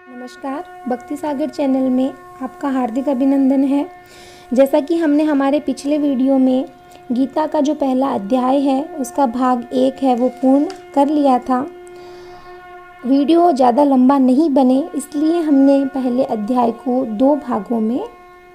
नमस्कार, भक्ति सागर चैनल में आपका हार्दिक अभिनंदन है। जैसा कि हमने हमारे पिछले वीडियो में गीता का जो पहला अध्याय है उसका भाग 1 है वो पूर्ण कर लिया था। वीडियो ज़्यादा लंबा नहीं बने इसलिए हमने पहले अध्याय को 2 भागों में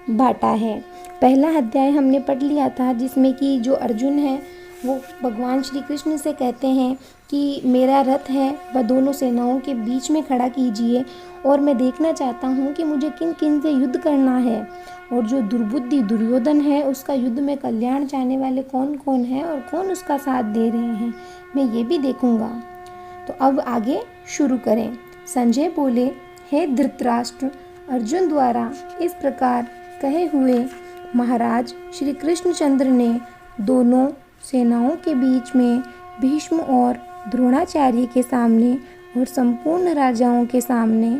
बांटा है। पहला अध्याय हमने पढ़ लिया था जिसमें कि जो अर्जुन है वो भगवान श्री कृष्ण से कहते हैं कि मेरा रथ है वह दोनों सेनाओं के बीच में खड़ा कीजिए और मैं देखना चाहता हूँ कि मुझे किन किन से युद्ध करना है, और जो दुर्बुद्धि दुर्योधन है उसका युद्ध में कल्याण चाहने वाले कौन कौन है और कौन उसका साथ दे रहे हैं, मैं ये भी देखूँगा। तो अब आगे शुरू करें। संजय बोले, हे धृतराष्ट्र, अर्जुन द्वारा इस प्रकार कहे हुए महाराज श्री कृष्णचंद्र ने दोनों सेनाओं के बीच में भीष्म और द्रोणाचार्य के सामने और संपूर्ण राजाओं के सामने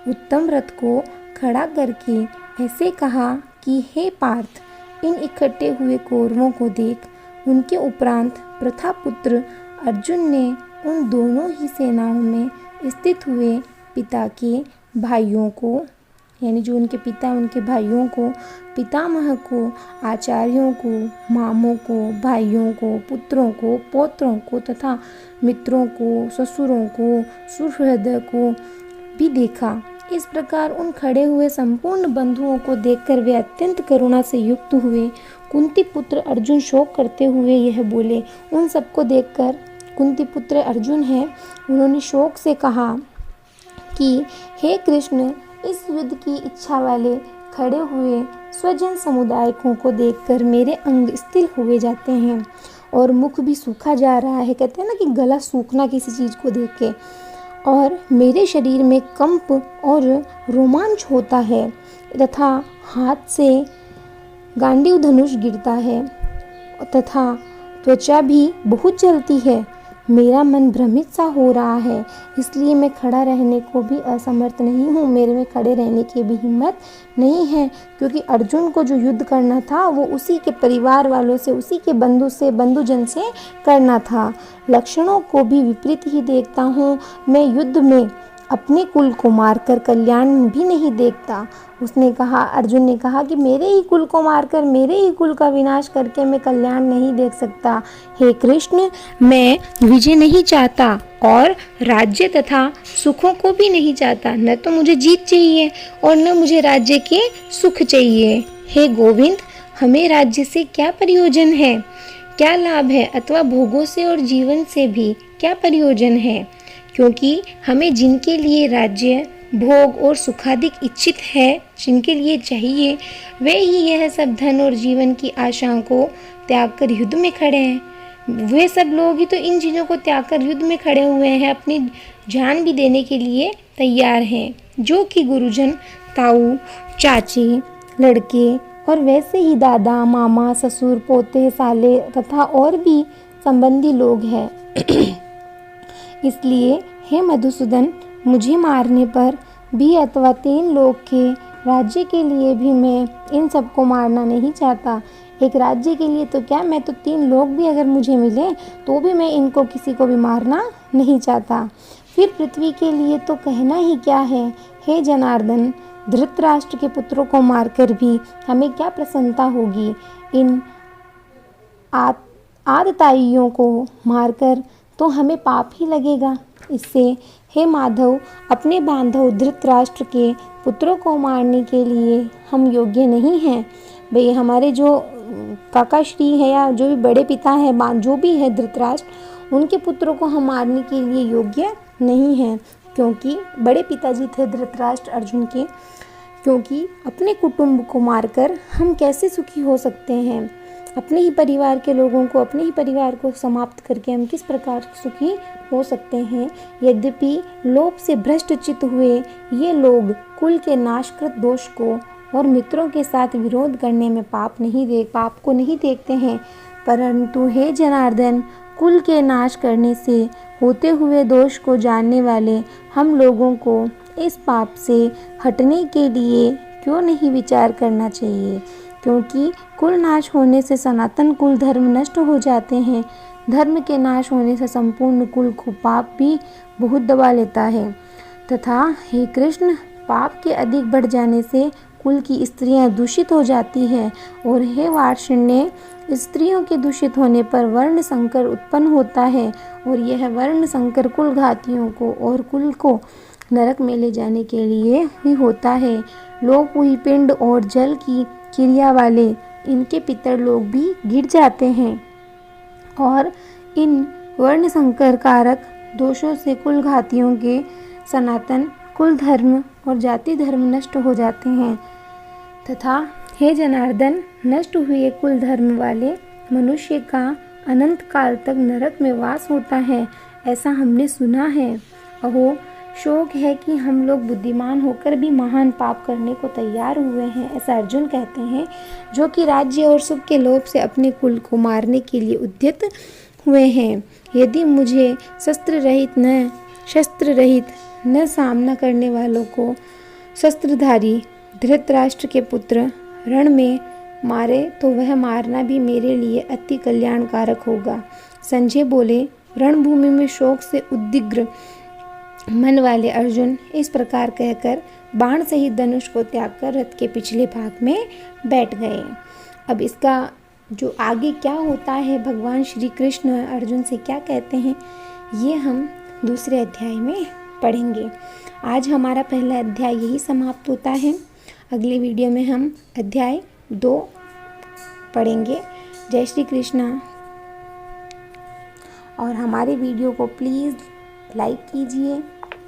उत्तम रथ को खड़ा करके ऐसे कहा कि हे पार्थ, इन इकट्ठे हुए कौरवों को देख। उनके उपरांत प्रथापुत्र अर्जुन ने उन दोनों ही सेनाओं में स्थित हुए पिता के भाइयों को, यानी जो उनके पिता उनके भाइयों को, पितामह को, आचार्यों को, मामों को, भाइयों को, पुत्रों को, पौत्रों को तथा मित्रों को, ससुरों को, सुहृदों को भी देखा। इस प्रकार उन खड़े हुए संपूर्ण बंधुओं को देखकर वे अत्यंत करुणा से युक्त हुए। कुंती पुत्र अर्जुन शोक करते हुए यह बोले। उन सबको देखकर कुंती पुत्र अर्जुन है, उन्होंने शोक से कहा कि हे कृष्ण, इस युद्ध की इच्छा वाले खड़े हुए स्वजन समुदायों को देखकर मेरे अंग स्थिर हुए जाते हैं और मुख भी सूखा जा रहा है। कहते हैं ना कि गला सूखना किसी चीज़ को देख के, और मेरे शरीर में कंप और रोमांच होता है तथा हाथ से गांडीव धनुष गिरता है तथा त्वचा भी बहुत जलती है। मेरा मन भ्रमित सा हो रहा है, इसलिए मैं खड़ा रहने को भी असमर्थ नहीं हूँ। मेरे में खड़े रहने की भी हिम्मत नहीं है, क्योंकि अर्जुन को जो युद्ध करना था वो उसी के परिवार वालों से, उसी के बंधुजन से करना था। लक्षणों को भी विपरीत ही देखता हूँ। मैं युद्ध में अपने कुल को मारकर कल्याण भी नहीं देखता। उसने कहा, अर्जुन ने कहा कि मेरे ही कुल को मारकर, मेरे ही कुल का विनाश करके मैं कल्याण नहीं देख सकता। हे कृष्ण, मैं विजय नहीं चाहता और राज्य तथा सुखों को भी नहीं चाहता। न तो मुझे जीत चाहिए और न मुझे राज्य के सुख चाहिए। हे गोविंद, हमें राज्य से क्या प्रयोजन है, क्या लाभ है, अथवा भोगों से और जीवन से भी क्या प्रयोजन है, क्योंकि हमें जिनके लिए राज्य, भोग और सुखाधिक इच्छित है, जिनके लिए चाहिए, वे ही यह सब धन और जीवन की आशाओं को त्याग कर युद्ध में खड़े हैं। वे सब लोग ही तो इन चीज़ों को त्याग कर युद्ध में खड़े हुए हैं, अपनी जान भी देने के लिए तैयार हैं, जो कि गुरुजन, ताऊ, चाची, लड़के और वैसे ही दादा, मामा, ससुर, पोते, साले तथा और भी संबंधी लोग हैं। इसलिए हे मधुसूदन, मुझे मारने पर भी अथवा 3 लोग के राज्य के लिए भी मैं इन सबको मारना नहीं चाहता। एक राज्य के लिए तो क्या, मैं तो 3 लोग भी अगर मुझे मिले तो भी मैं इनको किसी को भी मारना नहीं चाहता। फिर पृथ्वी के लिए तो कहना ही क्या है। हे जनार्दन, धृतराष्ट्र के पुत्रों को मारकर भी हमें क्या प्रसन्नता होगी। इन आतताइयों को मारकर तो हमें पाप ही लगेगा। इससे हे माधव, अपने बांधव धृतराष्ट्र के पुत्रों को मारने के लिए हम योग्य नहीं हैं। भाई, हमारे जो काका श्री है या जो भी बड़े पिता है, जो भी है धृतराष्ट्र, उनके पुत्रों को हम मारने के लिए योग्य नहीं हैं, क्योंकि बड़े पिताजी थे धृतराष्ट्र अर्जुन के। क्योंकि अपने कुटुंब को मारकर हम कैसे सुखी हो सकते हैं। अपने ही परिवार के लोगों को, अपने ही परिवार को समाप्त करके हम किस प्रकार सुखी हो सकते हैं। यद्यपि लोभ से भ्रष्ट चित्त हुए ये लोग कुल के नाशकृत दोष को और मित्रों के साथ विरोध करने में पाप को नहीं देखते हैं, परंतु हे जनार्दन, कुल के नाश करने से होते हुए दोष को जानने वाले हम लोगों को इस पाप से हटने के लिए क्यों नहीं विचार करना चाहिए। क्योंकि कुल नाश होने से सनातन कुल धर्म नष्ट हो जाते हैं। धर्म के नाश होने से संपूर्ण कुल को पाप भी बहुत दबा लेता है। तथा हे कृष्ण, पाप के अधिक बढ़ जाने से कुल की स्त्रियां दूषित हो जाती हैं और हे वार्ष्ण्य, स्त्रियों के दूषित होने पर वर्ण संकर उत्पन्न होता है और यह वर्ण संकर कुल घातियों को और कुल को नरक में ले जाने के लिए ही होता है। लोग हुई पिंड और जल की क्रिया वाले इनके पितर लोग भी गिर जाते हैं और इन वर्ण संकर कारक दोषों से कुल घातियों के सनातन कुल धर्म और जाति धर्म नष्ट हो जाते हैं तथा हे जनार्दन, नष्ट हुए कुल धर्म वाले मनुष्य का अनंत काल तक नरक में वास होता है, ऐसा हमने सुना है। अहो, शोक है कि हम लोग बुद्धिमान होकर भी महान पाप करने को तैयार हुए हैं, ऐसा अर्जुन कहते हैं, जो कि राज्य और सुख के लोभ से अपने कुल को मारने के लिए उद्यत हुए हैं। यदि मुझे शस्त्र रहित न सामना करने वालों को शस्त्रधारी धृतराष्ट्र के पुत्र रण में मारे तो वह मारना भी मेरे लिए अति कल्याणकारक होगा। संजय बोले, रणभूमि में शोक से उद्विग्न मन वाले अर्जुन इस प्रकार कहकर बाण सहित धनुष को त्याग कर रथ के पिछले भाग में बैठ गए। अब इसका जो आगे क्या होता है, भगवान श्री कृष्ण अर्जुन से क्या कहते हैं, ये हम दूसरे अध्याय में पढ़ेंगे। आज हमारा पहला अध्याय यही समाप्त होता है। अगले वीडियो में हम अध्याय 2 पढ़ेंगे। जय श्री कृष्णा। और हमारे वीडियो को प्लीज़ लाइक कीजिए,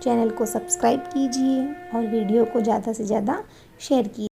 चैनल को सब्सक्राइब कीजिए और वीडियो को ज़्यादा से ज़्यादा शेयर कीजिए।